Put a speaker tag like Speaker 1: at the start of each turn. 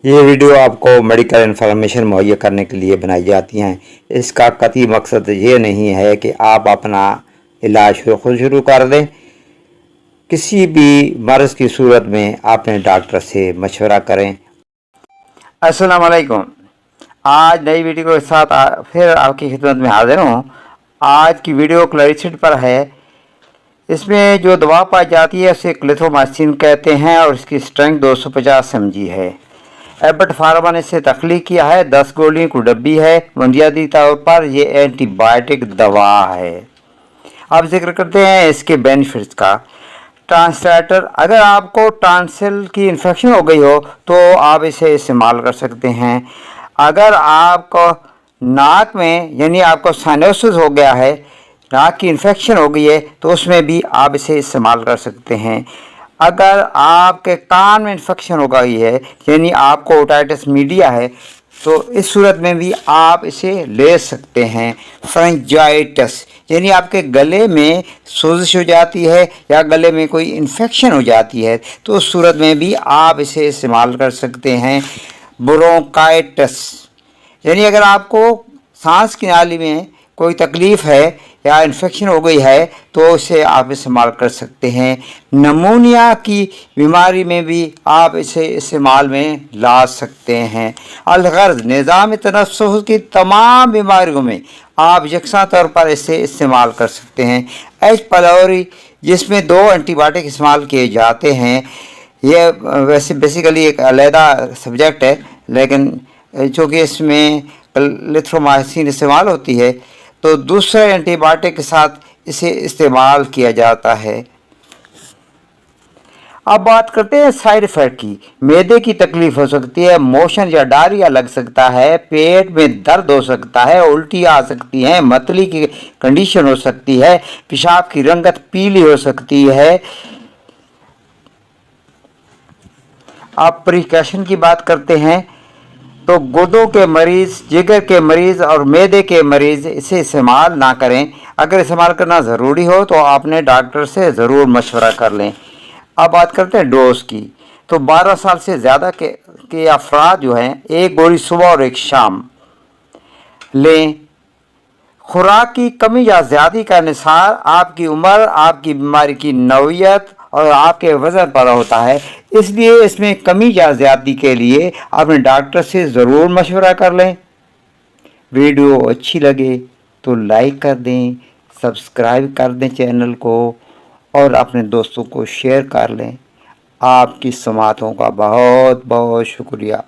Speaker 1: ये वीडियो आपको medical information मुहैया करने के लिए बनाई जाती हैं। इसका कतई मकसद ये नहीं है कि आप अपना इलाज खुद शुरू कर दें। किसी भी मर्ज़ की सूरत में आपने डॉक्टर से मशवरा करें। अस्सलाम वालेकुम। आज नई वीडियो के साथ फिर आपकी खिदमत में हाजिर हूँ। आज की वीडियो क्लोरीसिड पर है। इसमें जो दवा पाई जाती है उसे क्लिथोमाइसिन कहते हैं और इसकी स्ट्रेंथ 250 mg है। एबट फार्मा ने इसे तख्लीक किया है। 10 गोलियों की डब्बी है। बुनियादी तौर पर यह एंटीबायोटिक दवा है। अब जिक्र करते हैं इसके बेनिफिट्स का। ट्रांसलेटर, अगर आपको टॉन्सिल की इन्फेक्शन हो गई हो तो आप इसे इस्तेमाल कर सकते हैं। अगर आपको नाक में यानी आपको साइनोसिस हो गया है, नाक की इन्फेक्शन हो गई है, तो उसमें भी आप इसे इस्तेमाल कर सकते हैं। अगर आपके कान में इन्फेक्शन हो गई है यानी आपको ओटाइटिस मीडिया है, तो इस सूरत में भी आप इसे ले सकते हैं। फ्रेंजाइटिस यानी आपके गले में सोजिश हो जाती है या गले में कोई इन्फेक्शन हो जाती है, तो उस सूरत में भी आप इसे इस्तेमाल कर सकते हैं। ब्रोंकाइटिस यानी अगर आपको सांस की नाली में कोई तकलीफ़ है या इन्फेक्शन हो गई है तो उसे आप इस्तेमाल कर सकते हैं। नमूनिया की बीमारी में भी आप इसे इस्तेमाल में ला सकते हैं। अलगर्ज निज़ाम तनफ्फुस की तमाम बीमारियों में आप यकसा तौर पर इसे इस्तेमाल कर सकते हैं। एच पाइलोरी जिसमें 2 एंटीबायोटिक इस्तेमाल किए जाते हैं, यह वैसे बेसिकली एक अलहदा सब्जेक्ट है, लेकिन चूँकि इसमें क्लिथोमाइसिन इस्तेमाल होती है तो दूसरे एंटीबायोटिक के साथ इसे इस्तेमाल किया जाता है। अब बात करते हैं साइड इफ़ेक्ट की। मैदे की तकलीफ हो सकती है, मोशन या डायरिया लग सकता है, पेट में दर्द हो सकता है, उल्टी आ सकती है, मतली की कंडीशन हो सकती है, पेशाब की रंगत पीली हो सकती है। अब प्रिकॉशन की बात करते हैं तो गुर्दों के मरीज़, जिगर के मरीज़ और मैदे के मरीज़ इसे इस्तेमाल ना करें। अगर इस्तेमाल करना ज़रूरी हो तो आपने डॉक्टर से ज़रूर मशवरा कर लें। अब बात करते हैं डोज की। तो 12 साल से ज़्यादा के अफराद जो हैं, 1 गोली सुबह और 1 शाम लें। खुराक की कमी या ज़्यादती का अनुसार आपकी उम्र, आपकी बीमारी की नौइयत और आपके वज़न पर होता है, इसलिए इसमें कमी या ज़्यादती के लिए अपने डॉक्टर से ज़रूर मशवरा कर लें। वीडियो अच्छी लगे तो लाइक कर दें, सब्सक्राइब कर दें चैनल को और अपने दोस्तों को शेयर कर लें। आपकी समातों का बहुत बहुत शुक्रिया।